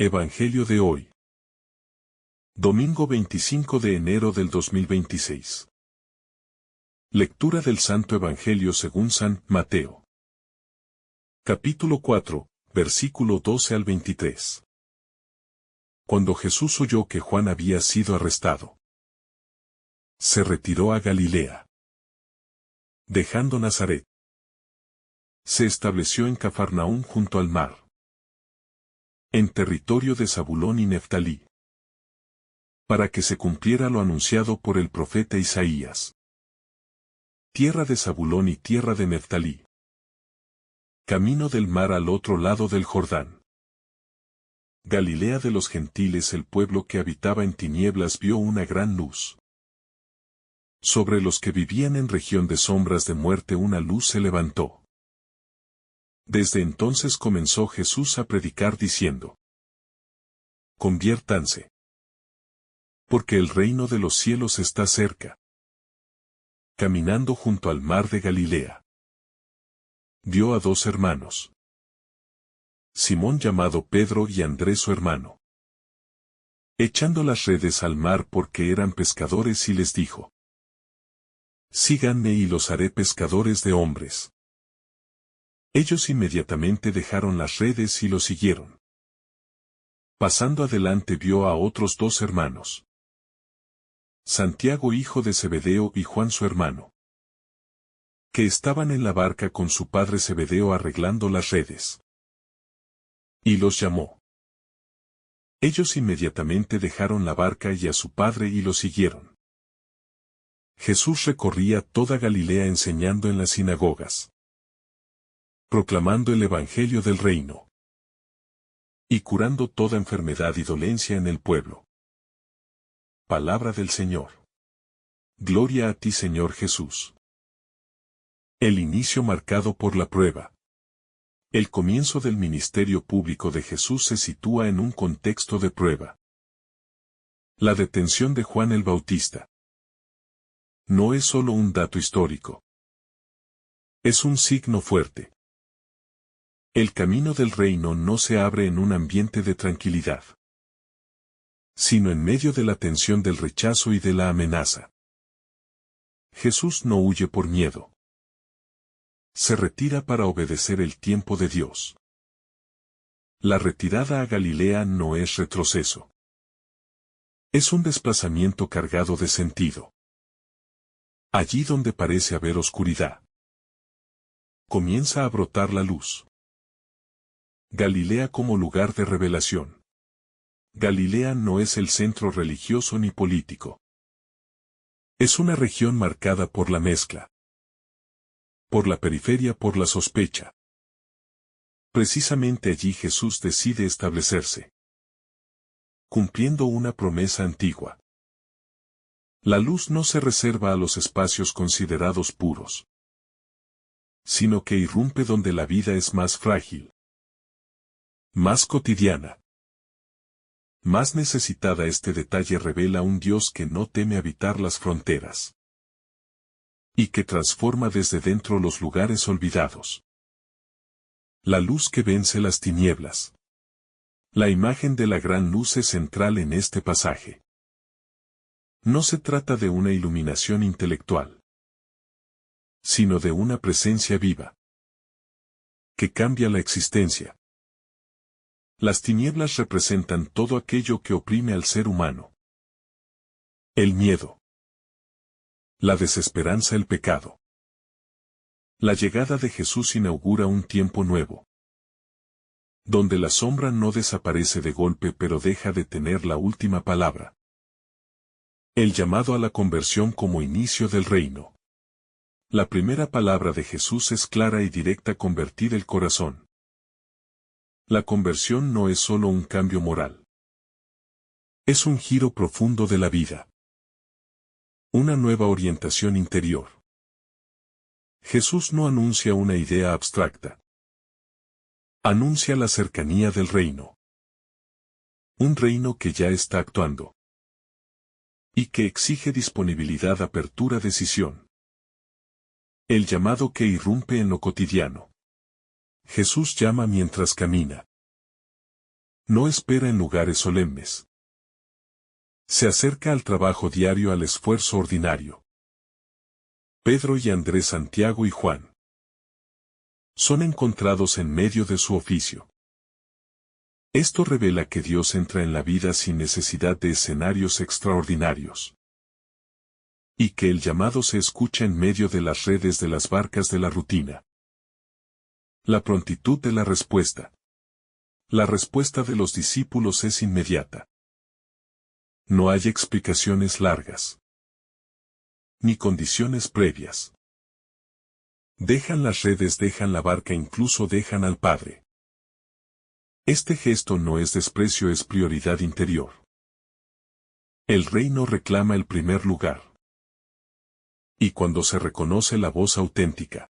Evangelio de hoy. Domingo 25 de enero del 2026. Lectura del Santo Evangelio según San Mateo. Capítulo 4, versículo 12 al 23. Cuando Jesús oyó que Juan había sido arrestado, se retiró a Galilea. Dejando Nazaret, se estableció en Cafarnaúm junto al mar, en territorio de Zabulón y Neftalí, para que se cumpliera lo anunciado por el profeta Isaías. Tierra de Zabulón y tierra de Neftalí, camino del mar al otro lado del Jordán. Galilea de los gentiles, el pueblo que habitaba en tinieblas vio una gran luz. Sobre los que vivían en región de sombras de muerte una luz se levantó. Desde entonces comenzó Jesús a predicar diciendo: Conviértanse, porque el reino de los cielos está cerca. Caminando junto al mar de Galilea, vio a dos hermanos, Simón llamado Pedro y Andrés su hermano, echando las redes al mar porque eran pescadores, y les dijo: Síganme y los haré pescadores de hombres. Ellos inmediatamente dejaron las redes y lo siguieron. Pasando adelante vio a otros dos hermanos, Santiago hijo de Zebedeo y Juan su hermano, que estaban en la barca con su padre Zebedeo arreglando las redes. Y los llamó. Ellos inmediatamente dejaron la barca y a su padre y lo siguieron. Jesús recorría toda Galilea enseñando en las sinagogas, proclamando el Evangelio del reino, y curando toda enfermedad y dolencia en el pueblo. Palabra del Señor. Gloria a ti, Señor Jesús. El inicio marcado por la prueba. El comienzo del ministerio público de Jesús se sitúa en un contexto de prueba. La detención de Juan el Bautista no es solo un dato histórico. Es un signo fuerte. El camino del reino no se abre en un ambiente de tranquilidad, sino en medio de la tensión del rechazo y de la amenaza. Jesús no huye por miedo. Se retira para obedecer el tiempo de Dios. La retirada a Galilea no es retroceso. Es un desplazamiento cargado de sentido. Allí donde parece haber oscuridad, comienza a brotar la luz. Galilea como lugar de revelación. Galilea no es el centro religioso ni político. Es una región marcada por la mezcla, por la periferia, por la sospecha. Precisamente allí Jesús decide establecerse, cumpliendo una promesa antigua. La luz no se reserva a los espacios considerados puros, sino que irrumpe donde la vida es más frágil, más cotidiana, más necesitada. Este detalle revela un Dios que no teme habitar las fronteras y que transforma desde dentro los lugares olvidados. La luz que vence las tinieblas. La imagen de la gran luz es central en este pasaje. No se trata de una iluminación intelectual, sino de una presencia viva que cambia la existencia. Las tinieblas representan todo aquello que oprime al ser humano: el miedo, la desesperanza, el pecado. La llegada de Jesús inaugura un tiempo nuevo, donde la sombra no desaparece de golpe pero deja de tener la última palabra. El llamado a la conversión como inicio del reino. La primera palabra de Jesús es clara y directa: convertir el corazón. La conversión no es solo un cambio moral. Es un giro profundo de la vida. Una nueva orientación interior. Jesús no anuncia una idea abstracta. Anuncia la cercanía del reino. Un reino que ya está actuando y que exige disponibilidad, apertura, decisión. El llamado que irrumpe en lo cotidiano. Jesús llama mientras camina. No espera en lugares solemnes. Se acerca al trabajo diario, al esfuerzo ordinario. Pedro y Andrés, Santiago y Juan son encontrados en medio de su oficio. Esto revela que Dios entra en la vida sin necesidad de escenarios extraordinarios. Y que el llamado se escucha en medio de las redes de las barcas de la rutina. La prontitud de la respuesta. La respuesta de los discípulos es inmediata. No hay explicaciones largas. Ni condiciones previas. Dejan las redes, dejan la barca, incluso dejan al Padre. Este gesto no es desprecio, es prioridad interior. El reino reclama el primer lugar. Y cuando se reconoce la voz auténtica,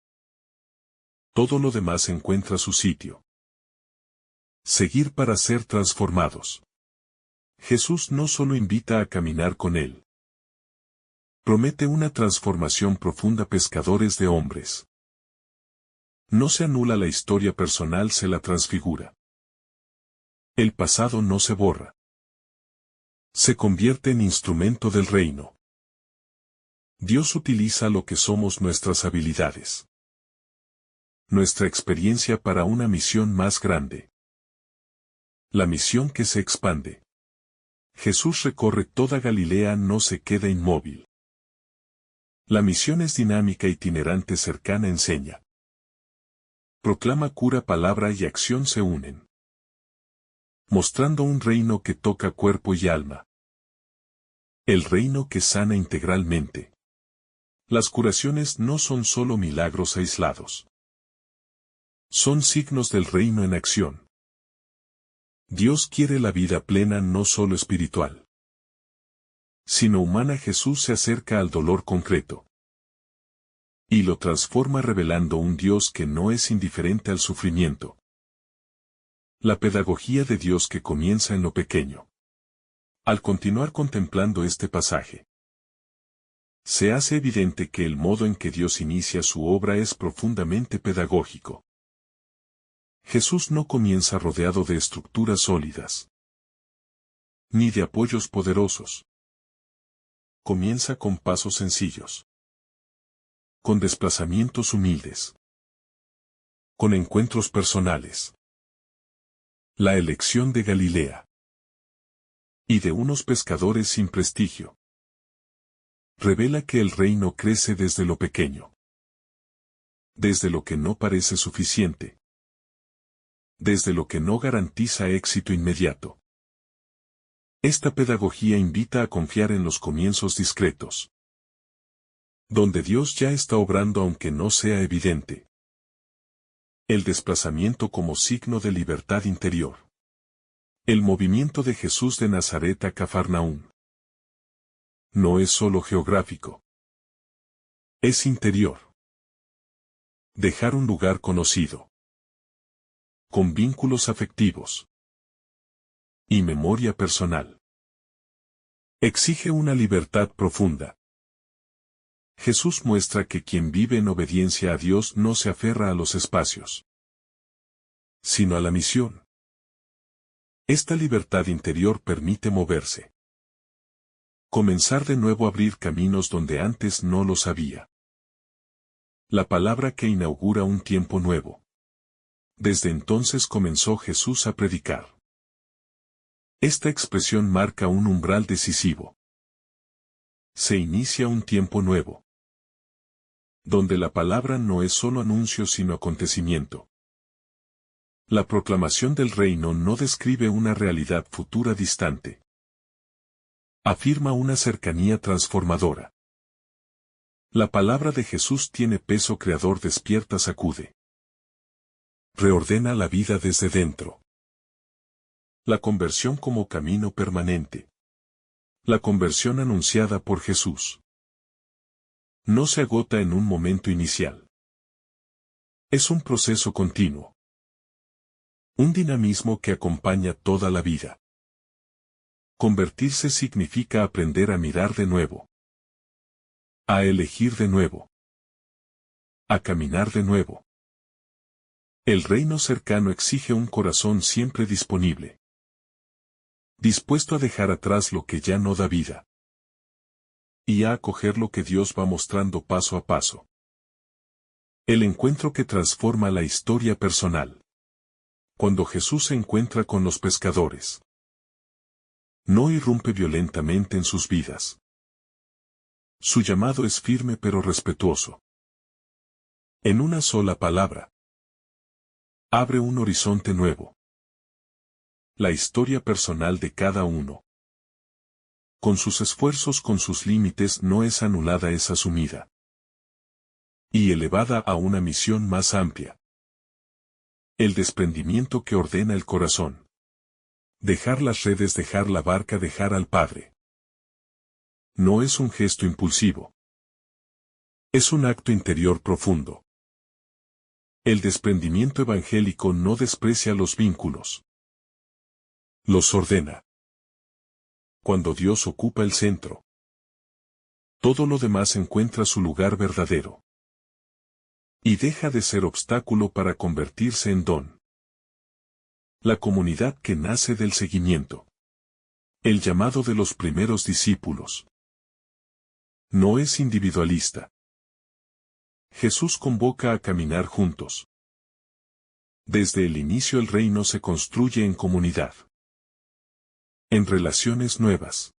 todo lo demás encuentra su sitio. Seguir para ser transformados. Jesús no solo invita a caminar con Él. Promete una transformación profunda. Pescadores de hombres. No se anula la historia personal, se la transfigura. El pasado no se borra. Se convierte en instrumento del reino. Dios utiliza lo que somos, nuestras habilidades, nuestra experiencia, para una misión más grande. La misión que se expande. Jesús recorre toda Galilea, no se queda inmóvil. La misión es dinámica, itinerante, cercana, enseña. Proclama, cura, palabra y acción se unen. Mostrando un reino que toca cuerpo y alma. El reino que sana integralmente. Las curaciones no son solo milagros aislados. Son signos del reino en acción. Dios quiere la vida plena, no solo espiritual, sino humana. Jesús se acerca al dolor concreto y lo transforma, revelando un Dios que no es indiferente al sufrimiento. La pedagogía de Dios que comienza en lo pequeño. Al continuar contemplando este pasaje, se hace evidente que el modo en que Dios inicia su obra es profundamente pedagógico. Jesús no comienza rodeado de estructuras sólidas, ni de apoyos poderosos. Comienza con pasos sencillos, con desplazamientos humildes, con encuentros personales. La elección de Galilea y de unos pescadores sin prestigio revela que el reino crece desde lo pequeño, desde lo que no parece suficiente, desde lo que no garantiza éxito inmediato. Esta pedagogía invita a confiar en los comienzos discretos, donde Dios ya está obrando aunque no sea evidente. El desplazamiento como signo de libertad interior. El movimiento de Jesús de Nazaret a Cafarnaúm no es solo geográfico, es interior. Dejar un lugar conocido, con vínculos afectivos y memoria personal, exige una libertad profunda. Jesús muestra que quien vive en obediencia a Dios no se aferra a los espacios, sino a la misión. Esta libertad interior permite moverse. Comenzar de nuevo, abrir caminos donde antes no los había. La palabra que inaugura un tiempo nuevo. Desde entonces comenzó Jesús a predicar. Esta expresión marca un umbral decisivo. Se inicia un tiempo nuevo, donde la palabra no es solo anuncio sino acontecimiento. La proclamación del reino no describe una realidad futura distante. Afirma una cercanía transformadora. La palabra de Jesús tiene peso creador, despierta, sacude. Reordena la vida desde dentro. La conversión como camino permanente. La conversión anunciada por Jesús no se agota en un momento inicial. Es un proceso continuo. Un dinamismo que acompaña toda la vida. Convertirse significa aprender a mirar de nuevo, a elegir de nuevo, a caminar de nuevo. El reino cercano exige un corazón siempre disponible. dispuesto a dejar atrás lo que ya no da vida y a acoger lo que Dios va mostrando paso a paso. El encuentro que transforma la historia personal. Cuando Jesús se encuentra con los pescadores, no irrumpe violentamente en sus vidas. Su llamado es firme pero respetuoso. En una sola palabra, abre un horizonte nuevo. La historia personal de cada uno, con sus esfuerzos, con sus límites, no es anulada, es asumida y elevada a una misión más amplia. El desprendimiento que ordena el corazón. Dejar las redes, dejar la barca, dejar al Padre. No es un gesto impulsivo. Es un acto interior profundo. El desprendimiento evangélico no desprecia los vínculos. Los ordena. Cuando Dios ocupa el centro, todo lo demás encuentra su lugar verdadero. Y deja de ser obstáculo para convertirse en don. La comunidad que nace del seguimiento. El llamado de los primeros discípulos. No es individualista. Jesús convoca a caminar juntos. Desde el inicio el reino se construye en comunidad. En relaciones nuevas.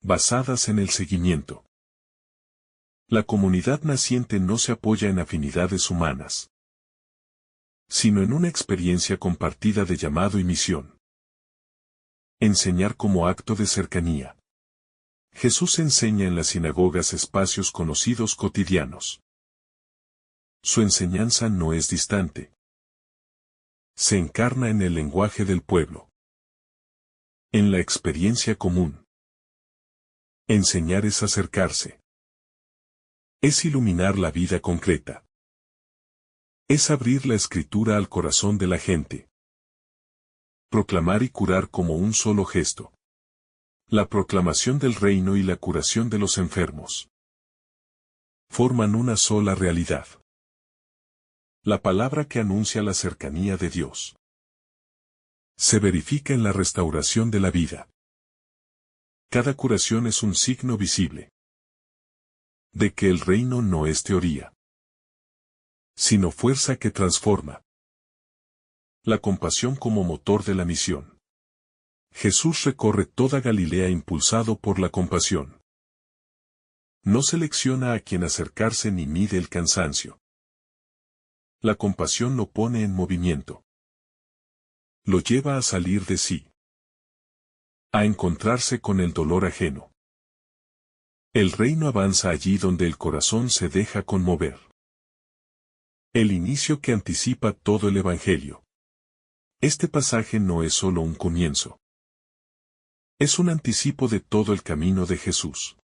Basadas en el seguimiento. La comunidad naciente no se apoya en afinidades humanas, sino en una experiencia compartida de llamado y misión. Enseñar como acto de cercanía. Jesús enseña en las sinagogas, espacios conocidos cotidianos. Su enseñanza no es distante. Se encarna en el lenguaje del pueblo. En la experiencia común. Enseñar es acercarse. Es iluminar la vida concreta. Es abrir la escritura al corazón de la gente. Proclamar y curar como un solo gesto. La proclamación del reino y la curación de los enfermos forman una sola realidad. La palabra que anuncia la cercanía de Dios se verifica en la restauración de la vida. Cada curación es un signo visible de que el reino no es teoría, sino fuerza que transforma. La compasión como motor de la misión. Jesús recorre toda Galilea impulsado por la compasión. No selecciona a quien acercarse ni mide el cansancio. La compasión lo pone en movimiento. Lo lleva a salir de sí. A encontrarse con el dolor ajeno. El reino avanza allí donde el corazón se deja conmover. El inicio que anticipa todo el Evangelio. Este pasaje no es solo un comienzo. Es un anticipo de todo el camino de Jesús.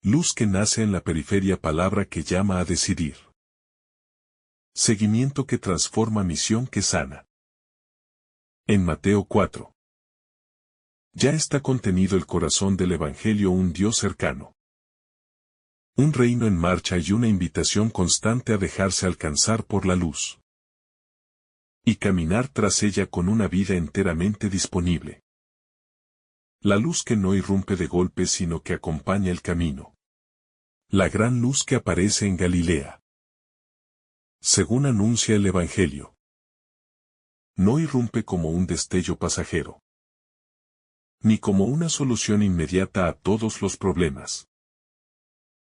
Luz que nace en la periferia, palabra que llama a decidir. Seguimiento que transforma, misión que sana. En Mateo 4. Ya está contenido el corazón del Evangelio, un Dios cercano. Un reino en marcha y una invitación constante a dejarse alcanzar por la luz. Y caminar tras ella con una vida enteramente disponible. La luz que no irrumpe de golpe sino que acompaña el camino. La gran luz que aparece en Galilea. Según anuncia el Evangelio. No irrumpe como un destello pasajero. Ni como una solución inmediata a todos los problemas.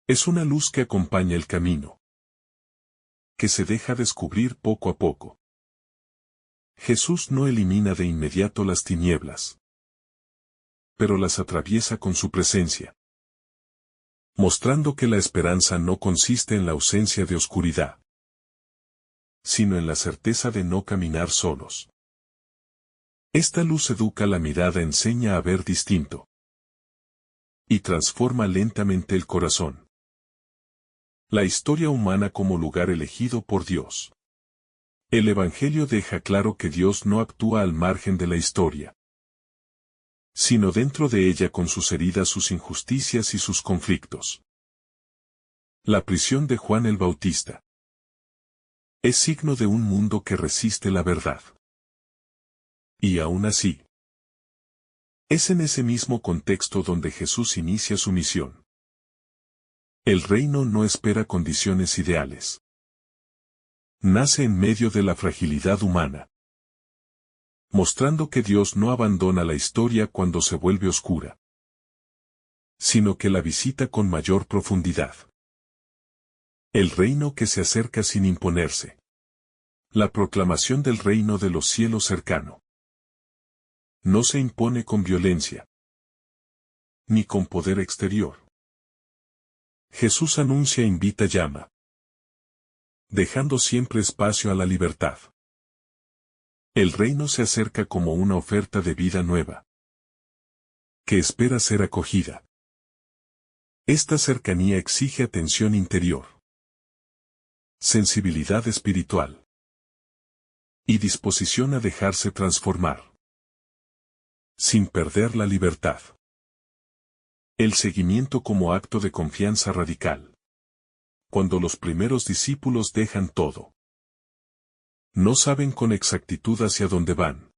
Es una luz que acompaña el camino. Que se deja descubrir poco a poco. Jesús no elimina de inmediato las tinieblas. Pero las atraviesa con su presencia. Mostrando que la esperanza no consiste en la ausencia de oscuridad, sino en la certeza de no caminar solos. Esta luz educa la mirada, enseña a ver distinto. Y transforma lentamente el corazón. La historia humana como lugar elegido por Dios. El Evangelio deja claro que Dios no actúa al margen de la historia, sino dentro de ella, con sus heridas, sus injusticias y sus conflictos. La prisión de Juan el Bautista es signo de un mundo que resiste la verdad. Y aún así, Es en ese mismo contexto donde Jesús inicia su misión. El reino no espera condiciones ideales. Nace en medio de la fragilidad humana, mostrando que Dios no abandona la historia cuando se vuelve oscura, sino que la visita con mayor profundidad. El reino que se acerca sin imponerse. La proclamación del reino de los cielos cercano. No se impone con violencia, ni con poder exterior. Jesús anuncia e invita llama, dejando siempre espacio a la libertad. El reino se acerca como una oferta de vida nueva, que espera ser acogida. Esta cercanía exige atención interior, sensibilidad espiritual y disposición a dejarse transformar, sin perder la libertad. El seguimiento como acto de confianza radical. Cuando los primeros discípulos dejan todo, no saben con exactitud hacia dónde van,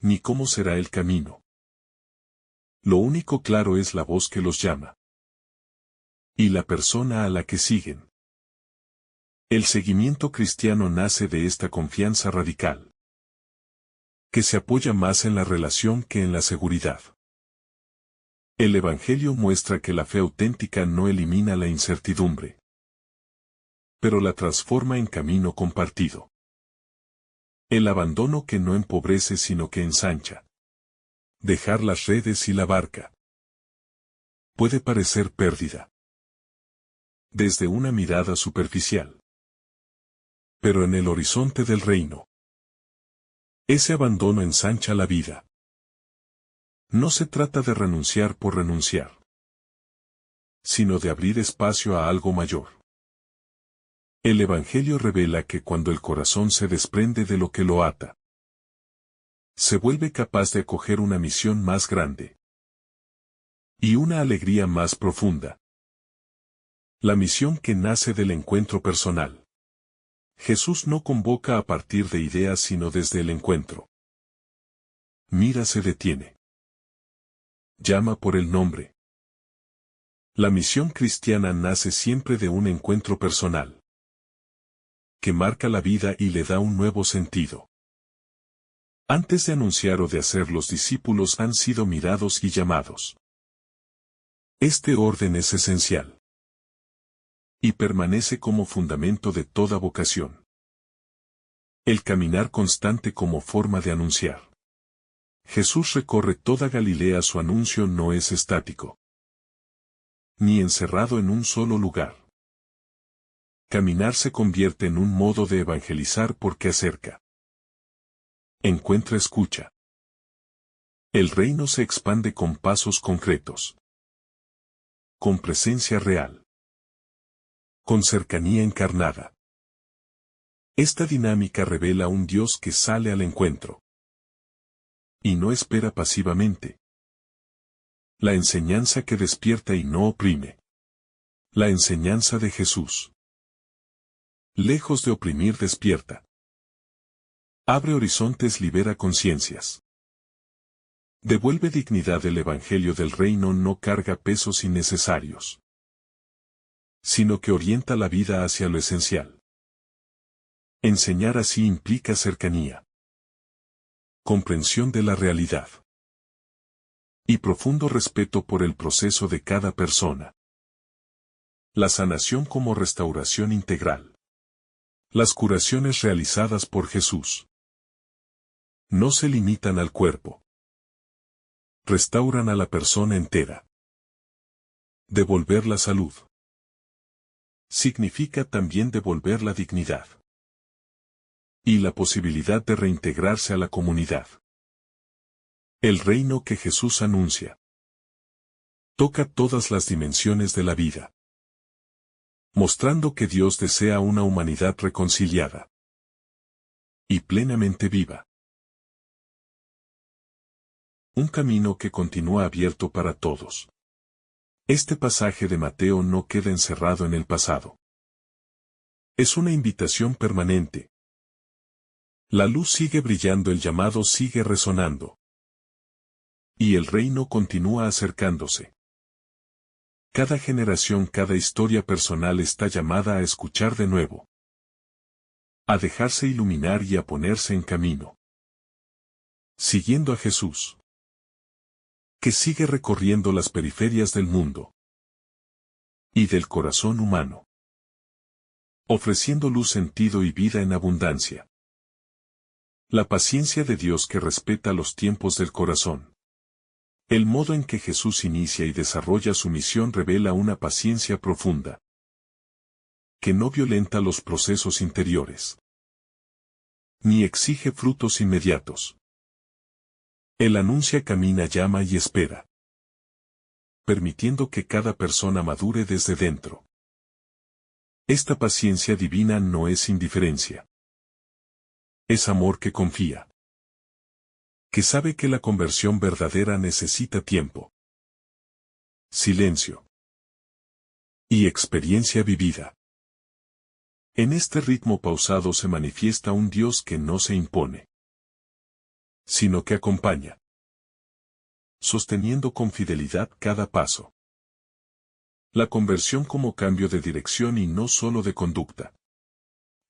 ni cómo será el camino. Lo único claro es la voz que los llama, y la persona a la que siguen. El seguimiento cristiano nace de esta confianza radical, que se apoya más en la relación que en la seguridad. El Evangelio muestra que la fe auténtica no elimina la incertidumbre, pero la transforma en camino compartido. El abandono que no empobrece sino que ensancha. Dejar las redes y la barca. Puede parecer pérdida, desde una mirada superficial. Pero en el horizonte del reino, ese abandono ensancha la vida. No se trata de renunciar por renunciar, sino de abrir espacio a algo mayor. El Evangelio revela que cuando el corazón se desprende de lo que lo ata, se vuelve capaz de acoger una misión más grande y una alegría más profunda. La misión que nace del encuentro personal. Jesús no convoca a partir de ideas sino desde el encuentro. Mira, se detiene. Llama por el nombre. La misión cristiana nace siempre de un encuentro personal, que marca la vida y le da un nuevo sentido. Antes de anunciar o de hacer, los discípulos han sido mirados y llamados. Este orden es esencial y permanece como fundamento de toda vocación. El caminar constante como forma de anunciar. Jesús recorre toda Galilea, su anuncio no es estático, ni encerrado en un solo lugar. Caminar se convierte en un modo de evangelizar porque acerca. Encuentra escucha. El reino se expande con pasos concretos, con presencia real, con cercanía encarnada. Esta dinámica revela un Dios que sale al encuentro y no espera pasivamente. La enseñanza que despierta y no oprime. La enseñanza de Jesús. Lejos de oprimir, despierta. Abre horizontes, libera conciencias. Devuelve dignidad. El Evangelio del Reino no carga pesos innecesarios, sino que orienta la vida hacia lo esencial. Enseñar así implica cercanía, comprensión de la realidad y profundo respeto por el proceso de cada persona. La sanación como restauración integral. Las curaciones realizadas por Jesús no se limitan al cuerpo. Restauran a la persona entera. Devolver la salud significa también devolver la dignidad y la posibilidad de reintegrarse a la comunidad. El reino que Jesús anuncia toca todas las dimensiones de la vida, mostrando que Dios desea una humanidad reconciliada y plenamente viva. Un camino que continúa abierto para todos. Este pasaje de Mateo no queda encerrado en el pasado. Es una invitación permanente. La luz sigue brillando, el llamado sigue resonando. Y el reino continúa acercándose. Cada generación, cada historia personal está llamada a escuchar de nuevo. A dejarse iluminar y a ponerse en camino. Siguiendo a Jesús. Que sigue recorriendo las periferias del mundo. Y del corazón humano. Ofreciendo luz, sentido y vida en abundancia. La paciencia de Dios que respeta los tiempos del corazón. El modo en que Jesús inicia y desarrolla su misión revela una paciencia profunda. Que no violenta los procesos interiores. Ni exige frutos inmediatos. Él anuncia, camina, llama y espera. Permitiendo que cada persona madure desde dentro. Esta paciencia divina no es indiferencia. Es amor que confía. Que sabe que la conversión verdadera necesita tiempo. Silencio. Y experiencia vivida. En este ritmo pausado se manifiesta un Dios que no se impone, sino que acompaña. Sosteniendo con fidelidad cada paso. La conversión como cambio de dirección y no solo de conducta.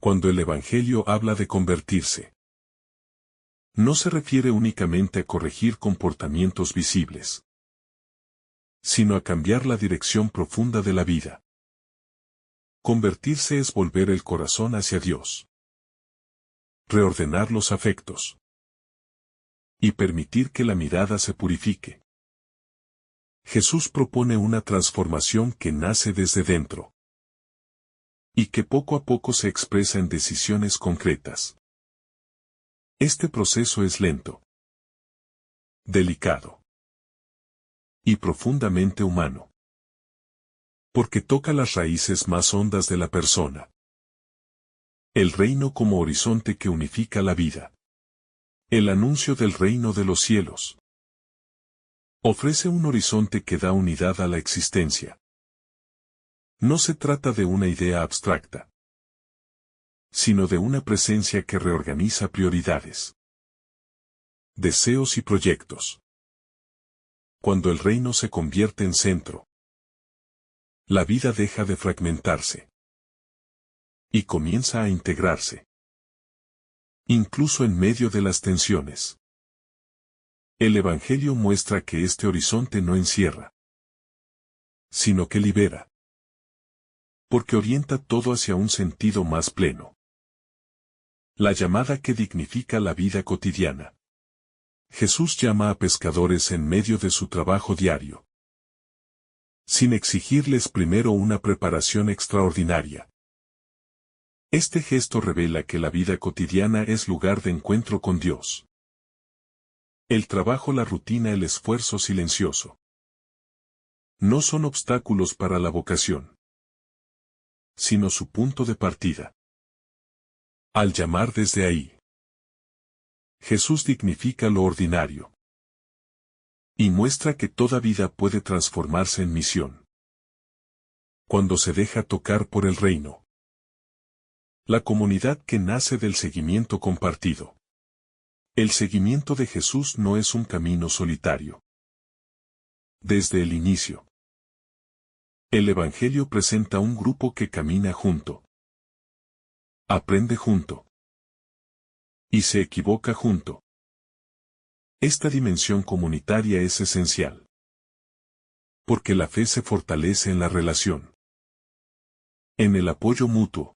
Cuando el Evangelio habla de convertirse, no se refiere únicamente a corregir comportamientos visibles, sino a cambiar la dirección profunda de la vida. Convertirse es volver el corazón hacia Dios. Reordenar los afectos. Y permitir que la mirada se purifique. Jesús propone una transformación que nace desde dentro. Y que poco a poco se expresa en decisiones concretas. Este proceso es lento. Delicado. Y profundamente humano. Porque toca las raíces más hondas de la persona. El reino como horizonte que unifica la vida. El anuncio del reino de los cielos. Ofrece un horizonte que da unidad a la existencia. No se trata de una idea abstracta, sino de una presencia que reorganiza prioridades, deseos y proyectos. Cuando el reino se convierte en centro, la vida deja de fragmentarse y comienza a integrarse, incluso en medio de las tensiones. El Evangelio muestra que este horizonte no encierra, sino que libera. Porque orienta todo hacia un sentido más pleno. La llamada que dignifica la vida cotidiana. Jesús llama a pescadores en medio de su trabajo diario, sin exigirles primero una preparación extraordinaria. Este gesto revela que la vida cotidiana es lugar de encuentro con Dios. El trabajo, la rutina, el esfuerzo silencioso. No son obstáculos para la vocación, sino su punto de partida. Al llamar desde ahí, Jesús dignifica lo ordinario. Y muestra que toda vida puede transformarse en misión. Cuando se deja tocar por el reino. La comunidad que nace del seguimiento compartido. El seguimiento de Jesús no es un camino solitario. Desde el inicio, el Evangelio presenta un grupo que camina junto. Aprende junto. Y se equivoca junto. Esta dimensión comunitaria es esencial. Porque la fe se fortalece en la relación. En el apoyo mutuo.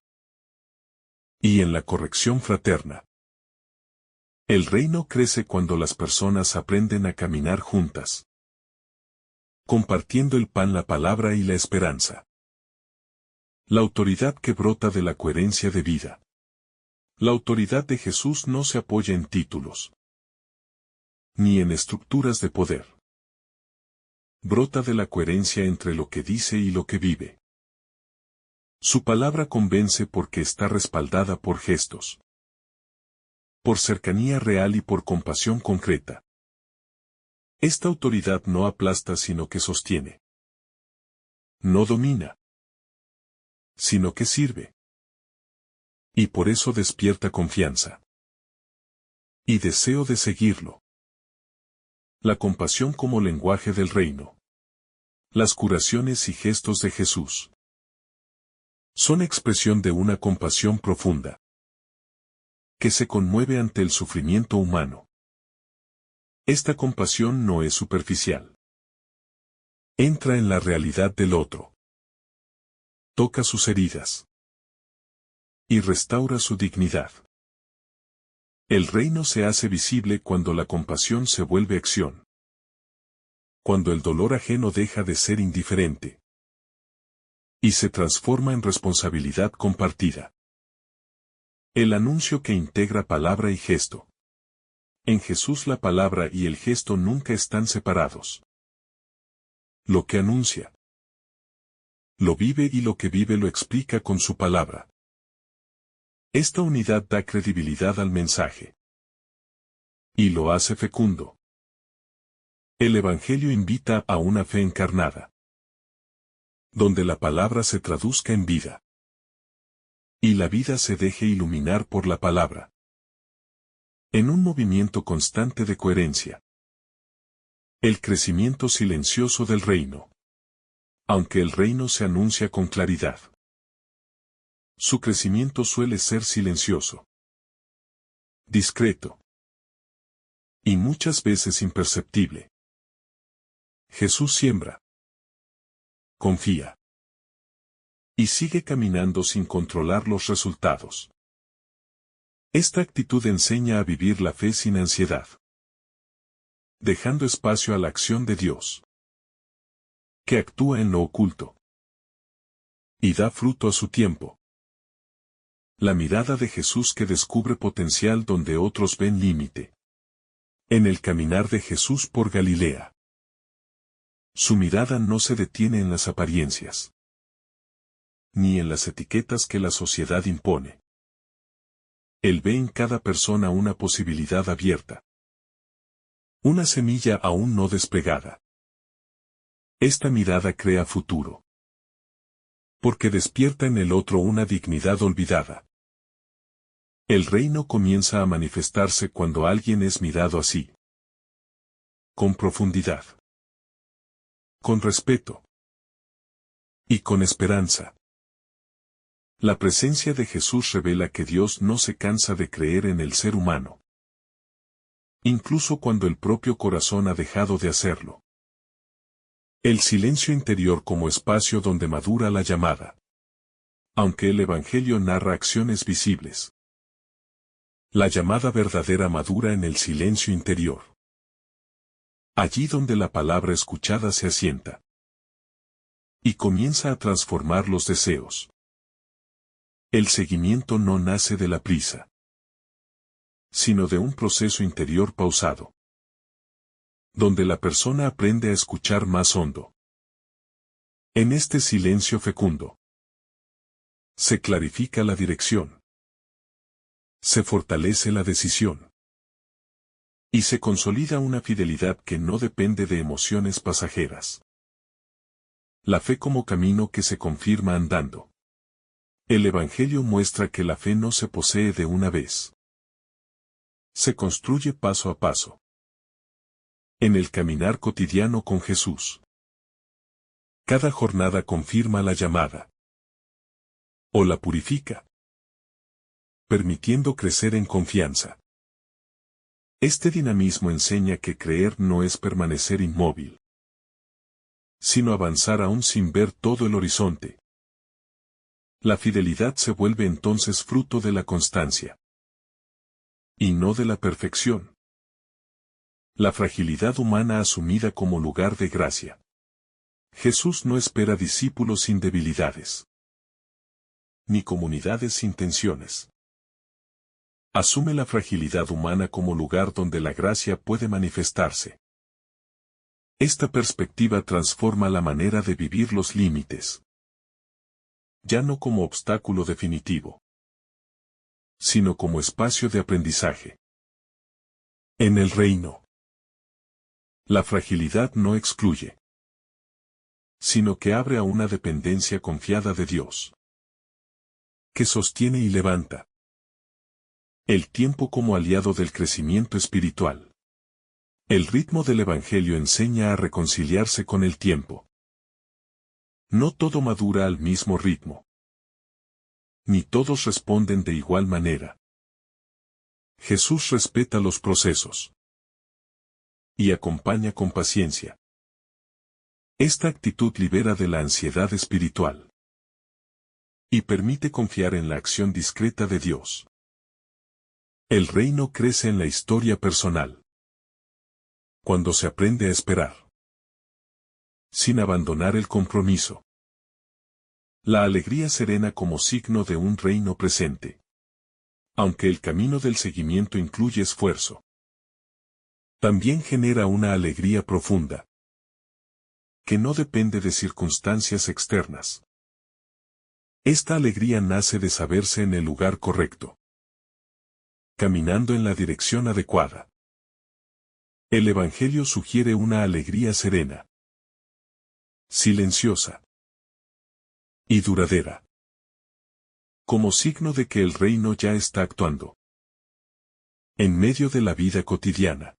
Y en la corrección fraterna. El reino crece cuando las personas aprenden a caminar juntas. Compartiendo el pan, la palabra y la esperanza. La autoridad que brota de la coherencia de vida. La autoridad de Jesús no se apoya en títulos, ni en estructuras de poder. Brota de la coherencia entre lo que dice y lo que vive. Su palabra convence porque está respaldada por gestos, por cercanía real y por compasión concreta. Esta autoridad no aplasta sino que sostiene. No domina, sino que sirve. Y por eso despierta confianza. Y deseo de seguirlo. La compasión como lenguaje del reino. Las curaciones y gestos de Jesús son expresión de una compasión profunda que se conmueve ante el sufrimiento humano. Esta compasión no es superficial. Entra en la realidad del otro. Toca sus heridas y restaura su dignidad. El reino se hace visible cuando la compasión se vuelve acción. Cuando el dolor ajeno deja de ser indiferente y se transforma en responsabilidad compartida. El anuncio que integra palabra y gesto. En Jesús la palabra y el gesto nunca están separados. Lo que anuncia lo vive y lo que vive lo explica con su palabra. Esta unidad da credibilidad al mensaje y lo hace fecundo. El Evangelio invita a una fe encarnada, donde la palabra se traduzca en vida y la vida se deje iluminar por la palabra. En un movimiento constante de coherencia. El crecimiento silencioso del reino. Aunque el reino se anuncia con claridad, su crecimiento suele ser silencioso, discreto y muchas veces imperceptible. Jesús siembra, confía y sigue caminando sin controlar los resultados. Esta actitud enseña a vivir la fe sin ansiedad, dejando espacio a la acción de Dios, que actúa en lo oculto y da fruto a su tiempo. La mirada de Jesús que descubre potencial donde otros ven límite. En el caminar de Jesús por Galilea. Su mirada no se detiene en las apariencias, ni en las etiquetas que la sociedad impone. Él ve en cada persona una posibilidad abierta. Una semilla aún no desplegada. Esta mirada crea futuro. Porque despierta en el otro una dignidad olvidada. El reino comienza a manifestarse cuando alguien es mirado así. Con profundidad. Con respeto. Y con esperanza. La presencia de Jesús revela que Dios no se cansa de creer en el ser humano. Incluso cuando el propio corazón ha dejado de hacerlo. El silencio interior como espacio donde madura la llamada. Aunque el Evangelio narra acciones visibles. La llamada verdadera madura en el silencio interior. Allí donde la palabra escuchada se asienta. Y comienza a transformar los deseos. El seguimiento no nace de la prisa, sino de un proceso interior pausado. Donde la persona aprende a escuchar más hondo. En este silencio fecundo. Se clarifica la dirección. Se fortalece la decisión. Y se consolida una fidelidad que no depende de emociones pasajeras. La fe como camino que se confirma andando. El Evangelio muestra que la fe no se posee de una vez. Se construye paso a paso. En el caminar cotidiano con Jesús. Cada jornada confirma la llamada. O la purifica. Permitiendo crecer en confianza. Este dinamismo enseña que creer no es permanecer inmóvil, sino avanzar aún sin ver todo el horizonte. La fidelidad se vuelve entonces fruto de la constancia. Y no de la perfección. La fragilidad humana asumida como lugar de gracia. Jesús no espera discípulos sin debilidades. Ni comunidades sin tensiones. Asume la fragilidad humana como lugar donde la gracia puede manifestarse. Esta perspectiva transforma la manera de vivir los límites. Ya no como obstáculo definitivo, sino como espacio de aprendizaje. En el reino, la fragilidad no excluye, sino que abre a una dependencia confiada de Dios, que sostiene y levanta. El tiempo como aliado del crecimiento espiritual. El ritmo del Evangelio enseña a reconciliarse con el tiempo. No todo madura al mismo ritmo. Ni todos responden de igual manera. Jesús respeta los procesos. Y acompaña con paciencia. Esta actitud libera de la ansiedad espiritual. Y permite confiar en la acción discreta de Dios. El reino crece en la historia personal. Cuando se aprende a esperar. Sin abandonar el compromiso. La alegría serena como signo de un reino presente. Aunque el camino del seguimiento incluye esfuerzo. También genera una alegría profunda. Que no depende de circunstancias externas. Esta alegría nace de saberse en el lugar correcto. Caminando en la dirección adecuada. El Evangelio sugiere una alegría serena. Silenciosa. Y duradera. Como signo de que el reino ya está actuando. En medio de la vida cotidiana.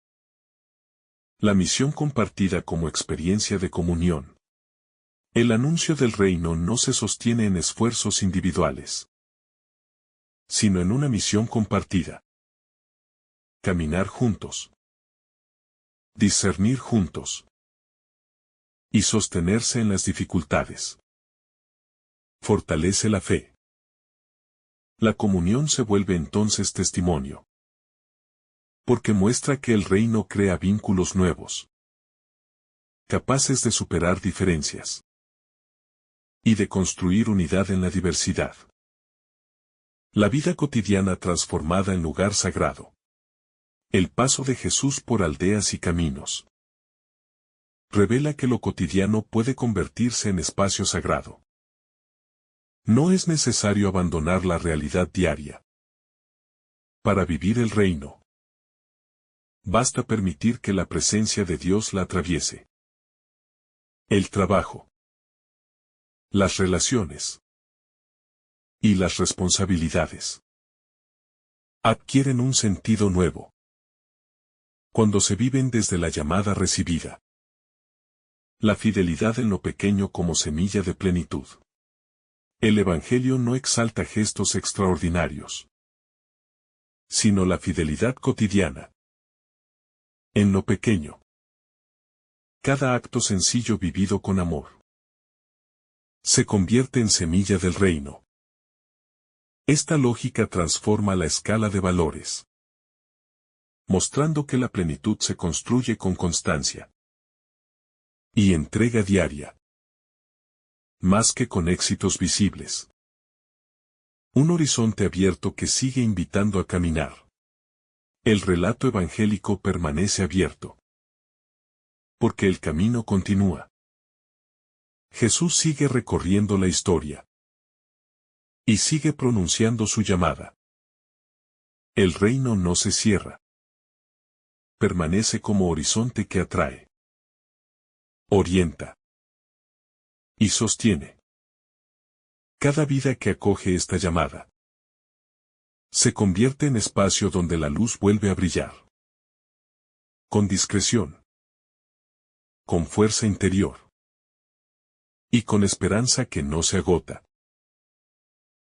La misión compartida como experiencia de comunión. El anuncio del reino no se sostiene en esfuerzos individuales, sino en una misión compartida. Caminar juntos. Discernir juntos. Y sostenerse en las dificultades. Fortalece la fe. La comunión se vuelve entonces testimonio. Porque muestra que el reino crea vínculos nuevos. Capaces de superar diferencias. Y de construir unidad en la diversidad. La vida cotidiana transformada en lugar sagrado. El paso de Jesús por aldeas y caminos. Revela que lo cotidiano puede convertirse en espacio sagrado. No es necesario abandonar la realidad diaria. Para vivir el reino. Basta permitir que la presencia de Dios la atraviese. El trabajo. Las relaciones. Y las responsabilidades. Adquieren un sentido nuevo. Cuando se viven desde la llamada recibida. La fidelidad en lo pequeño como semilla de plenitud. El Evangelio no exalta gestos extraordinarios, sino la fidelidad cotidiana. En lo pequeño. Cada acto sencillo vivido con amor. Se convierte en semilla del reino. Esta lógica transforma la escala de valores. Mostrando que la plenitud se construye con constancia. Y entrega diaria. Más que con éxitos visibles. Un horizonte abierto que sigue invitando a caminar. El relato evangélico permanece abierto. Porque el camino continúa. Jesús sigue recorriendo la historia. Y sigue pronunciando su llamada. El reino no se cierra. Permanece como horizonte que atrae. Orienta. Y sostiene. Cada vida que acoge esta llamada. Se convierte en espacio donde la luz vuelve a brillar. Con discreción. Con fuerza interior. Y con esperanza que no se agota.